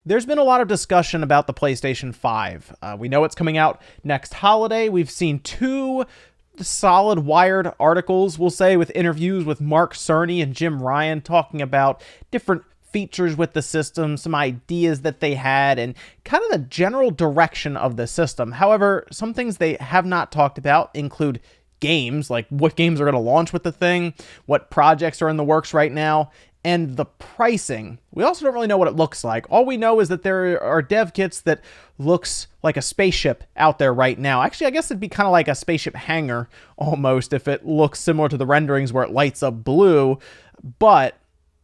There's been a lot of discussion about the PlayStation 5. We know it's coming out next holiday. We've seen two solid Wired articles, we'll say, with interviews with Mark Cerny and Jim Ryan talking about different features with the system, some ideas that they had, and kind of the general direction of the system. However, some things they have not talked about include games, like what games are going to launch with the thing, what projects are in the works right now, and the pricing. We also don't really know what it looks like. All we know is that there are dev kits that looks like a spaceship out there right now. Actually, I guess it'd be kind of like a spaceship hangar almost if it looks similar to the renderings where it lights up blue, but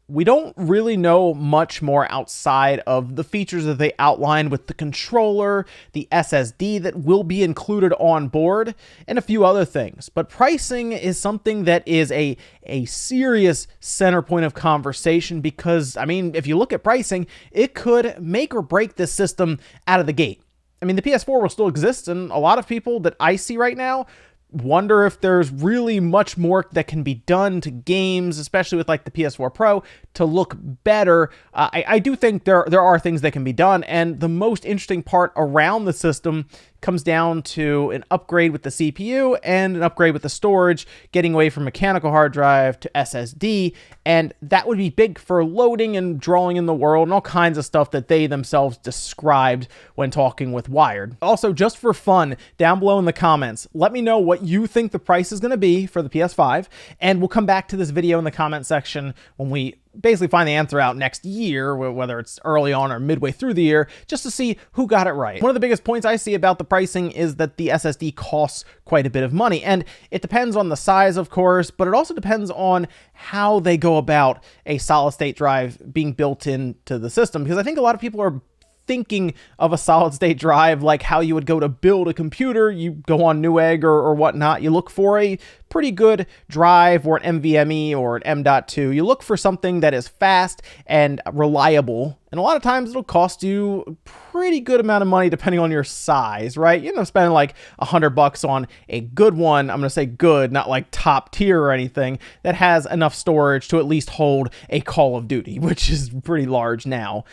we don't really know much more outside of the features that they outlined with the controller, the SSD that will be included on board, and a few other things. But pricing is something that is a serious center point of conversation because, I mean, if you look at pricing, it could make or break this system out of the gate. I mean, the PS4 will still exist, and a lot of people that I see right now wonder if there's really much more that can be done to games, especially with like the PS4 Pro, to look better. I do think there are things that can be done, and the most interesting part around the system comes down to an upgrade with the CPU and an upgrade with the storage, getting away from mechanical hard drive to SSD, and that would be big for loading and drawing in the world and all kinds of stuff that they themselves described when talking with Wired. Also, just for fun, down below in the comments, let me know what you think the price is going to be for the PS5, and we'll come back to this video in the comment section when we basically find the answer out next year, whether it's early on or midway through the year, just to see who got it right. One of the biggest points I see about the pricing is that the SSD costs quite a bit of money, and it depends on the size, of course, but it also depends on how they go about a solid state drive being built into the system, because I think a lot of people are thinking of a solid state drive like how you would go to build a computer. You go on Newegg or whatnot. You look for a pretty good drive or an NVMe or an M.2. You look for something that is fast and reliable. And a lot of times it'll cost you a pretty good amount of money depending on your size, right? You end up spending like $100 on a good one. I'm going to say good, not like top tier or anything, that has enough storage to at least hold a Call of Duty, which is pretty large now.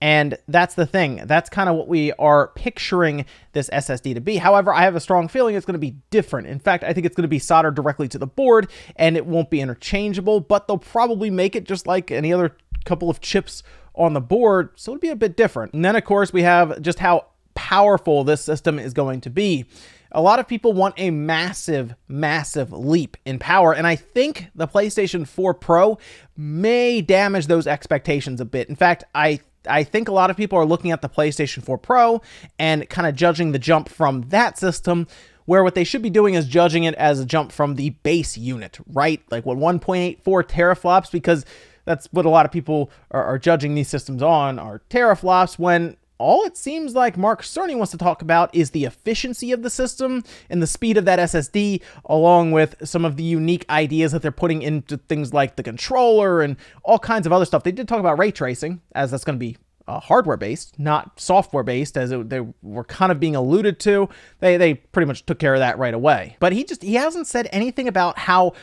And that's the thing. That's kind of what we are picturing this SSD to be. However, I have a strong feeling it's going to be different. In fact, I think it's going to be soldered directly to the board and it won't be interchangeable, but they'll probably make it just like any other couple of chips on the board. So it'll be a bit different. And then, of course, we have just how powerful this system is going to be. A lot of people want a massive, massive leap in power, and I think the PlayStation 4 Pro may damage those expectations a bit. In fact, I think a lot of people are looking at the PlayStation 4 Pro and kind of judging the jump from that system, where what they should be doing is judging it as a jump from the base unit, right? Like what 1.84 teraflops, because that's what a lot of people are judging these systems on, are teraflops, when all it seems like Mark Cerny wants to talk about is the efficiency of the system and the speed of that SSD, along with some of the unique ideas that they're putting into things like the controller and all kinds of other stuff. They did talk about ray tracing, as that's going to be hardware-based, not software-based, as they were kind of being alluded to. They pretty much took care of that right away. But he hasn't said anything about how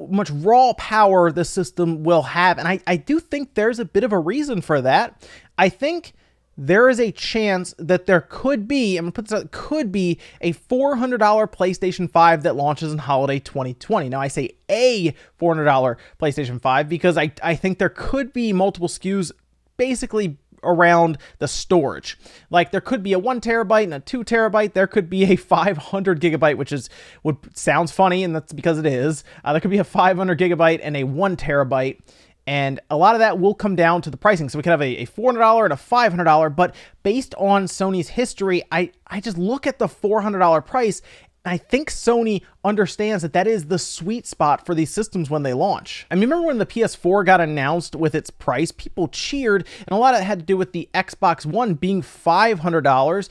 much raw power the system will have, and I do think there's a bit of a reason for that. I think there is a chance that there could be, I'm going to put this out, could be a $400 PlayStation 5 that launches in holiday 2020. Now, I say a $400 PlayStation 5 because I think there could be multiple SKUs basically around the storage. Like there could be a 1 terabyte and a 2 terabyte. There could be a 500 gigabyte, which sounds funny, and that's because it is. There could be a 500 gigabyte and a 1 terabyte. And a lot of that will come down to the pricing. So we could have a $400 and a $500, but based on Sony's history, I just look at the $400 price, and I think Sony understands that that is the sweet spot for these systems when they launch. I mean, remember when the PS4 got announced with its price, people cheered, and a lot of it had to do with the Xbox One being $500,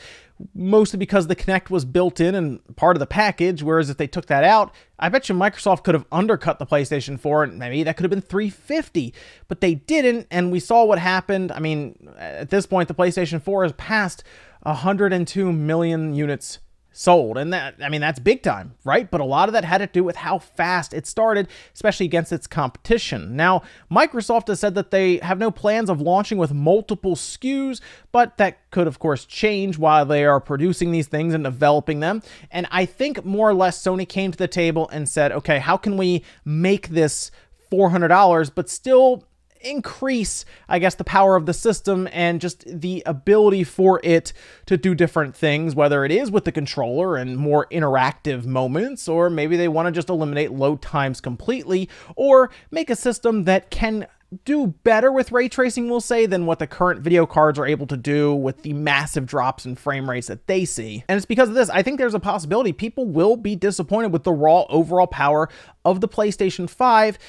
mostly because the Kinect was built in and part of the package, whereas if they took that out, I bet you Microsoft could have undercut the PlayStation 4, and maybe that could have been $350, but they didn't, and we saw what happened. I mean, at this point, the PlayStation 4 has passed 102 million units sold. And that, I mean, that's big time, right? But a lot of that had to do with how fast it started, especially against its competition. Now, Microsoft has said that they have no plans of launching with multiple SKUs, but that could, of course, change while they are producing these things and developing them. And I think more or less Sony came to the table and said, okay, how can we make this $400, but still increase, I guess, the power of the system and just the ability for it to do different things, whether it is with the controller and more interactive moments, or maybe they want to just eliminate load times completely, or make a system that can do better with ray tracing, we'll say, than what the current video cards are able to do with the massive drops in frame rates that they see. And it's because of this, I think there's a possibility people will be disappointed with the raw overall power of the PlayStation 5,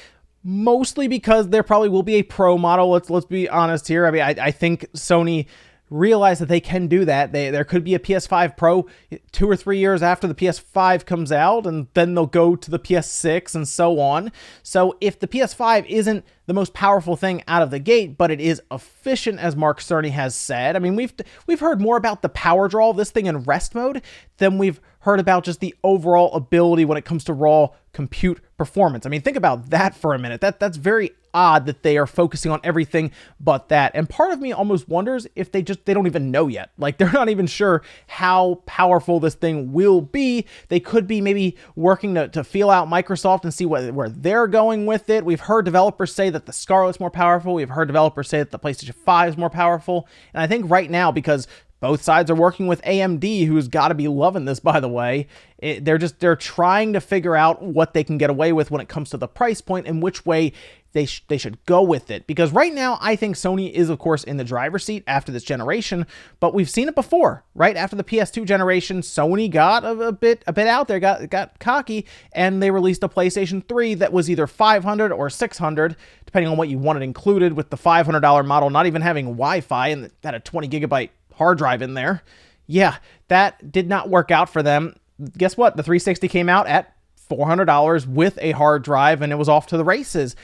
mostly because there probably will be a Pro model. Let's be honest here. I mean, I think Sony realize that they can do that. There could be a PS5 Pro 2 or 3 years after the PS5 comes out, and then they'll go to the PS6 and so on. So if the PS5 isn't the most powerful thing out of the gate, but it is efficient, as Mark Cerny has said. I mean, we've heard more about the power draw of this thing in rest mode than we've heard about just the overall ability when it comes to raw compute performance. I mean, think about that for a minute. That's very odd that they are focusing on everything but that. And part of me almost wonders if they don't even know yet. Like, they're not even sure how powerful this thing will be. They could be maybe working to feel out Microsoft and see where they're going with it. We've heard developers say that the Scarlett's more powerful. We've heard developers say that the PlayStation 5 is more powerful. And I think right now, because both sides are working with AMD, who's got to be loving this, by the way. They're trying to figure out what they can get away with when it comes to the price point and which way they should go with it. Because right now, I think Sony is, of course, in the driver's seat after this generation, but we've seen it before, right? After the PS2 generation, Sony got a bit out there, got cocky, and they released a PlayStation 3 that was either $500 or $600, depending on what you wanted included, with the $500 model not even having Wi-Fi and that had a 20 gigabyte hard drive in there. Yeah, that did not work out for them. Guess what? The 360 came out at $400 with a hard drive, and it was off to the races.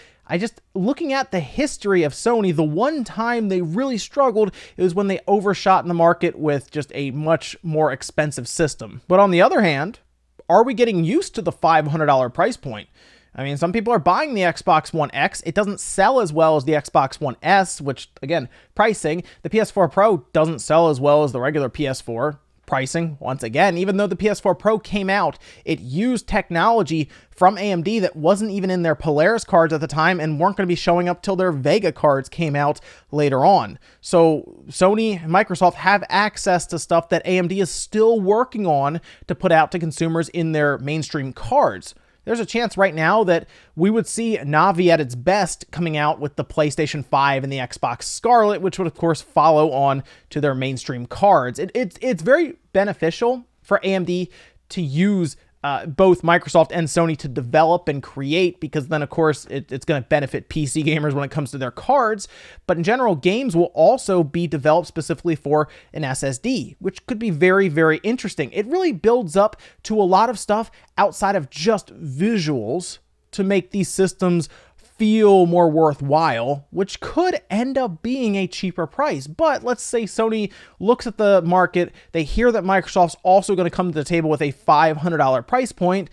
Looking at the history of Sony, the one time they really struggled, it was when they overshot in the market with just a much more expensive system. But on the other hand, are we getting used to the $500 price point? I mean, some people are buying the Xbox One X. It doesn't sell as well as the Xbox One S, which, again, pricing. The PS4 Pro doesn't sell as well as the regular PS4. Pricing, once again, even though the PS4 Pro came out, it used technology from AMD that wasn't even in their Polaris cards at the time and weren't going to be showing up till their Vega cards came out later on. So Sony and Microsoft have access to stuff that AMD is still working on to put out to consumers in their mainstream cards. There's a chance right now that we would see Navi at its best coming out with the PlayStation 5 and the Xbox Scarlett, which would, of course, follow on to their mainstream cards. It's very beneficial for AMD to use both Microsoft and Sony to develop and create, because then, of course, it's going to benefit PC gamers when it comes to their cards. But in general, games will also be developed specifically for an SSD, which could be very, very interesting. It really builds up to a lot of stuff outside of just visuals to make these systems feel more worthwhile, which could end up being a cheaper price. But let's say Sony looks at the market, they hear that Microsoft's also going to come to the table with a $500 price point.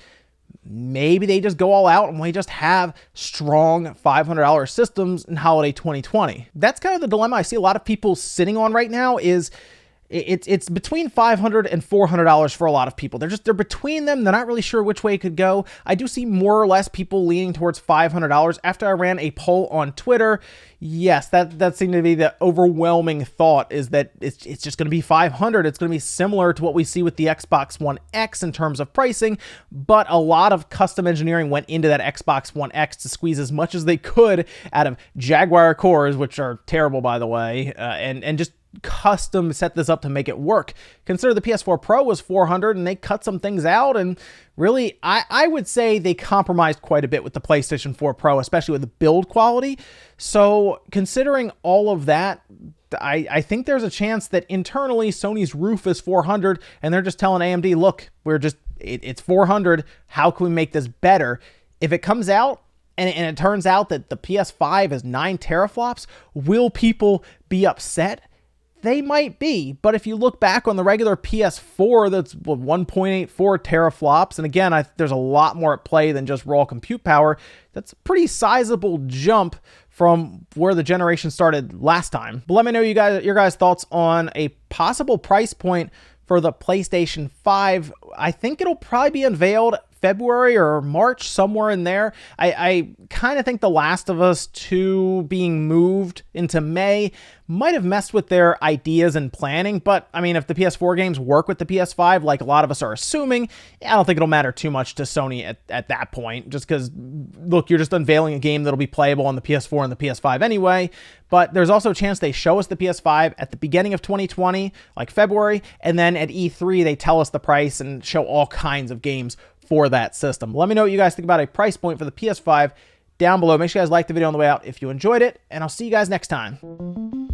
Maybe they just go all out and we just have strong $500 systems in holiday 2020. That's kind of the dilemma I see a lot of people sitting on right now. Is it's between $500 and $400 for a lot of people. They're between them. They're not really sure which way it could go. I do see more or less people leaning towards $500. After I ran a poll on Twitter, yes, that seemed to be the overwhelming thought, is that it's just going to be $500. It's going to be similar to what we see with the Xbox One X in terms of pricing, but a lot of custom engineering went into that Xbox One X to squeeze as much as they could out of Jaguar cores, which are terrible, by the way, and just custom set this up to make it work. Consider the PS4 Pro was $400 and they cut some things out, and really I would say they compromised quite a bit with the PlayStation 4 Pro, especially with the build quality. So considering all of that, I think there's a chance that internally Sony's roof is $400 and they're just telling AMD, look, it's $400. How can we make this better? If it comes out and it turns out that the PS5 is 9 teraflops, will people be upset? they might be. But if you look back on the regular PS4, that's 1.84 teraflops. And again, there's a lot more at play than just raw compute power. That's a pretty sizable jump from where the generation started last time. But let me know your guys' thoughts on a possible price point for the PlayStation 5. I think it'll probably be unveiled February or March, somewhere in there. I kind of think The Last of Us 2 being moved into May might have messed with their ideas and planning, but I mean, if the PS4 games work with the PS5, like a lot of us are assuming, I don't think it'll matter too much to Sony at that point, just because, look, you're just unveiling a game that'll be playable on the PS4 and the PS5 anyway. But there's also a chance they show us the PS5 at the beginning of 2020, like February, and then at E3 they tell us the price and show all kinds of games for that system. Let me know what you guys think about a price point for the PS5 down below. Make sure you guys like the video on the way out if you enjoyed it, and I'll see you guys next time.